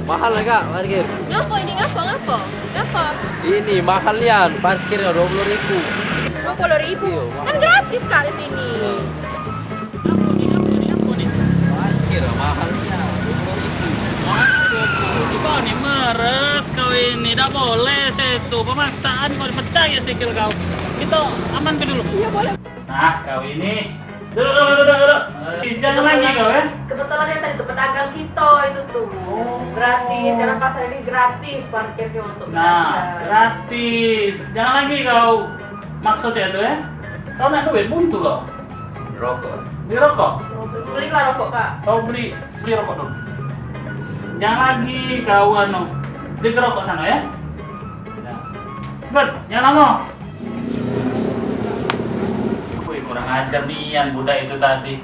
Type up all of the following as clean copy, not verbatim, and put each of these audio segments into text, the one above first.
Mahal ya kak parkir? Ngapa ini ngapa? Ini mahalnya parkirnya 20.000. 20.000. Iya, Kan gratis kak di sini. Parkir mahalnya 20.000. Coba nih meres kau ini, tidak boleh itu pemaksaan kau dipercaya sikil kau. Kita aman ke dulu. Iya boleh. Nah kau ini, duduk. Jangan lagi kau ya. Kebetulan yang tadi tuh pedagang kita itu tuh gratis, karena pasar ini gratis parkirnya untuk Nah pedagang. gratis, jangan lagi kau maksudnya itu ya. Kau nak duit buntu kau. Rokok. Beli rokok. Belilah rokok kak. Kau beli rokok dulu. Jangan lagi kau beli ke rokok sana ya. Cepet, jangan lama. Wih kurang ajar nian budak itu tadi.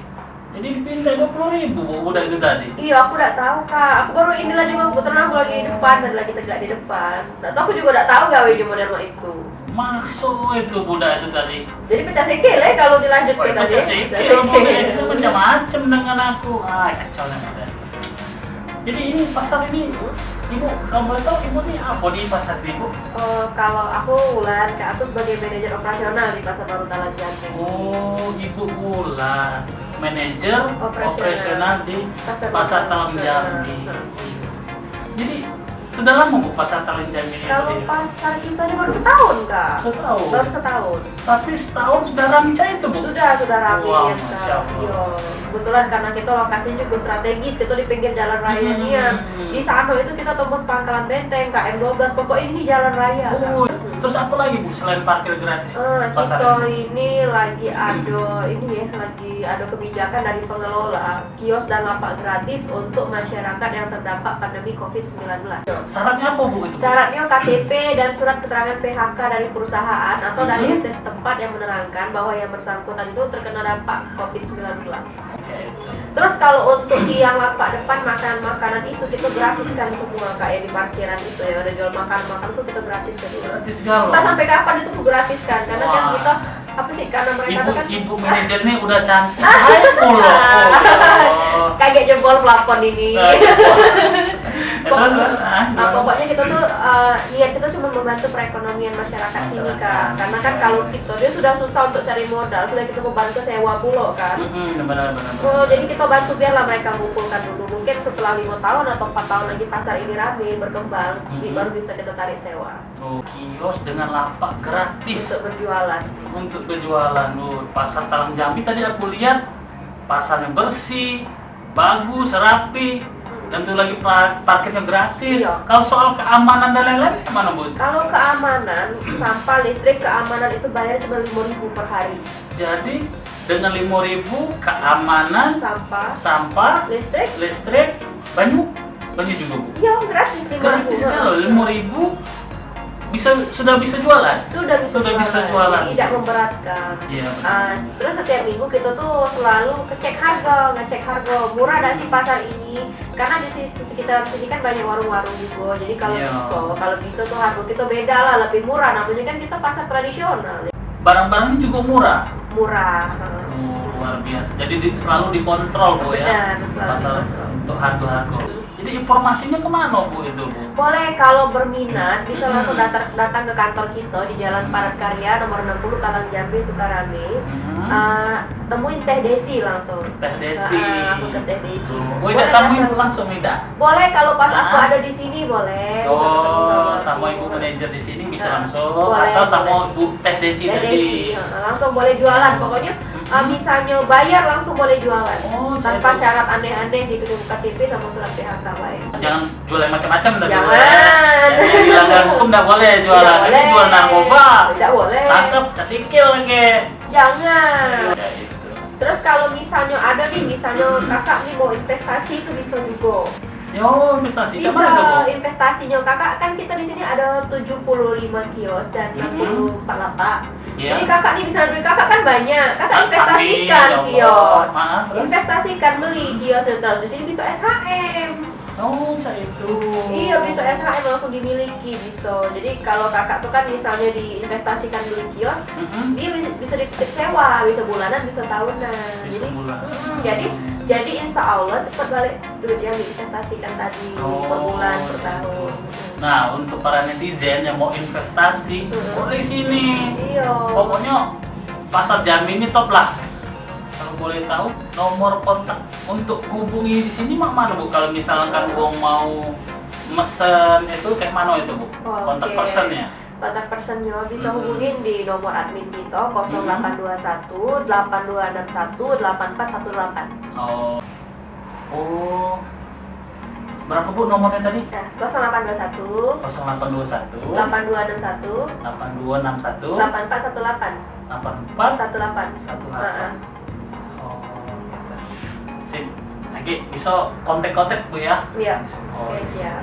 Jadi dipinta 20.000 budak itu tadi. Iya, aku udah tahu kak. Aku baru inilah juga kebetulan aku lagi di depan dan lagi tegak di depan. Nggak tahu, aku juga udah tahu gawe di model itu. Maksud itu budak itu tadi. Jadi pecah sikil ya kalau dilanjutin Baca sikil budak itu macam-macam dengan aku. Kacau nih. Jadi ini pasar ini, ibu, kamu boleh tahu ibu ini apa di pasar ini, ibu? Kalau aku Wulan, kak, aku sebagai manajer operasional di Pasar Baru Talang Jambing. Oh, ibu Wulan, manajer operasional di Pasar Pasar Talang Baru. Jambi. Jadi sudah lama bu Pasar Talang Jambi ini? Kalau pasar kita ini baru setahun kak. Setahun. Baru setahun. Tapi setahun sudah ramai itu bu? Sudah rame Wah, ya Masya kak. Allah. Yo, kebetulan karena kita lokasinya juga strategis, kita di pinggir jalan raya nian. Di sana itu kita tembus Pangkalan Benteng, KM12, pokoknya ini jalan raya. Kak. Oh, terus apa lagi bu selain parkir gratis pasar Kita ini? ini lagi ada kebijakan dari pengelola kios dan lapak gratis untuk masyarakat yang terdampak pandemi COVID-19. Syaratnya apa bu itu? Syaratnya KTP dan surat keterangan PHK dari perusahaan atau dari RT setempat yang menerangkan bahwa yang bersangkutan itu terkena dampak COVID-19. Terus kalau untuk di yang lapak depan makanan itu kita gratiskan semua kayak di parkiran itu yang ada jual makan itu kita gratiskan. Gratis galau. Entah sampai kapan itu gratiskan karena Wah. yang kita apa sih karena mereka tuh kan Ibu manajer nih udah cantik. Hai pulo. kaget jempol plafon ini. Terus, Pokoknya kita tuh niat kita cuma membantu perekonomian masyarakat sini kak. Karena kan kalau kita dia sudah susah untuk cari modal, sudah kita membantu sewa pulau kan. Benar. Oh, jadi kita bantu biarlah mereka mengumpulkan dulu. Mungkin setelah 5 tahun atau 4 tahun lagi pasar ini rame berkembang, baru bisa kita tarik sewa. Oh, kios dengan lapak gratis Untuk berjualan. untuk berjualan. Pasar Talang Jambi tadi aku lihat pasarnya bersih, bagus, rapi, dan tuh lagi parkirnya gratis. Iya. Kalau soal keamanan dan lain-lain gimana bu? Kalau keamanan, sampah listrik keamanan itu bayar cuma 5.000 per hari. Jadi dengan 5.000 keamanan, sampah, Listrik, banyu juga bu. iya gratis 5.000. Gratis kalau 5.000 sudah bisa jualan. Sudah bisa jualan. Tidak memberatkan. Iya. Terus setiap minggu kita tuh selalu ngecek harga murah dan si pasar ini karena di sekitar sini kan banyak warung-warung juga. Jadi kalau bisa tuh harga kita beda lah, lebih murah. Namanya kan kita pasar tradisional. Barang-barangnya juga murah. Murah. Luar biasa. Jadi selalu dikontrol bu ya. Benar, selalu Pasal dikontrol. untuk harga. Jadi informasinya kemana bu itu bu? Boleh kalau berminat bisa langsung datang ke kantor kita di Jalan Padat Karya nomor 60 Talang Jambi Sukarame. Temuin Teh Desi langsung. Teh Desi. Langsung ke Teh Desi. Tidak sama ibu langsung tidak? Boleh kalau pas aku ada di sini boleh. Bisa ketemu sama aku. ibu manajer di sini bisa langsung Boleh, atau sama boleh. ibu Teh Desi Teh tadi. Desi, langsung boleh jualan. Pokoknya misalnya bayar langsung boleh jualan. Tanpa syarat aneh-aneh sih, itu KTP sama surat PHK baik. Jangan jual yang macam-macam dah. Jangan. Jadi dilanggar hukum tidak boleh jualan. Tidak Ini jual boleh. narkoba. Tidak boleh. Tangkap, kasih kill lagi. Jangan. Ya, itu. Terus kalau misalnya ada nih, misalnya kakak nih mau investasi itu bisa juga. Yo, investasi. Bisa Cuman itu, Bu. investasinya kakak kan kita di sini ada 75 kios dan 64 lapak. Iya. Jadi kakak nih bisa duit kakak kan banyak. Kakak Amin, investasikan ya Allah. kios. Terus? Investasikan beli kios itu. Di sini bisa SHM. Oh, saya itu. Iya bisa SHM langsung dimiliki bisa. Jadi kalau kakak tuh kan misalnya diinvestasikan beli kios, dia bisa dititip sewa, bisa bulanan, bisa tahunan. Bisa Jadi bulan. jadi Jadi insya Allah cepat balik duit yang diinvestasikan tadi per bulan, per tahun. Nah, untuk para netizen yang mau investasi, boleh sini. Iya. Pokoknya pasar Jambi ini top lah. Kalau boleh tahu nomor kontak untuk hubungi di sini mana Bu? Kalau misalkan Bu mau mesen itu kayak mana itu Bu? Kontak personnya? Kontak personnya bisa hubungin di nomor admin kita 0821 8261 8418. Oh. Berapa Bu nomornya tadi? Nah, 0821 0821 8261 8261 8418 8418. Oh, gitu. Sip. Lagi bisa kontak-kontak Bu ya? Iya. Oh, Oke, siap.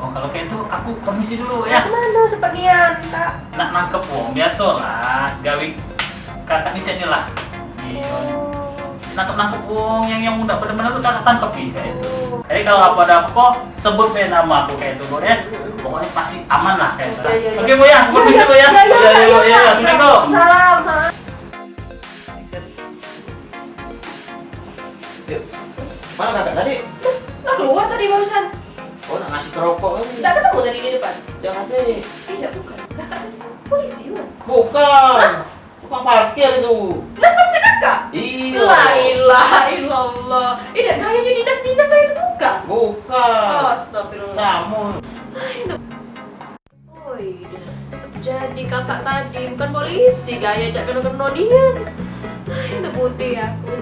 oh kalau kayak itu aku permisi dulu ya. Mana cepetan, Kak? Nak nangkep wong biasa lah, gawi kakak ini ceknya lah. Iya. Nangkep wong yang udah benar-benar tuh kakak tangkep kayak itu. Jadi kalau apa sebut nama aku kayak itu Bu ya. Pokoknya pasti aman lah kayak itu. Oke Bu ya, permisi Bu ya. Iya. Assalamualaikum. Salam. Yuk. Mana kakak tadi? Nggak keluar tadi barusan. Oh, nak ngasih kerokok kan? Nggak ketemu tadi di depan. Jangan deh. Tidak, bukan. Kakak polisi, bukan? Bukan. Tukang parkir itu. Lah, kan kakak? Iya. La ilaha illallah. Ini kayaknya dinas-dinas kayak itu bukan? Bukan. Astagfirullah. Samun. Oh iya. Jadi kakak tadi bukan polisi, gaya ajak kena dia. Itu putih aku.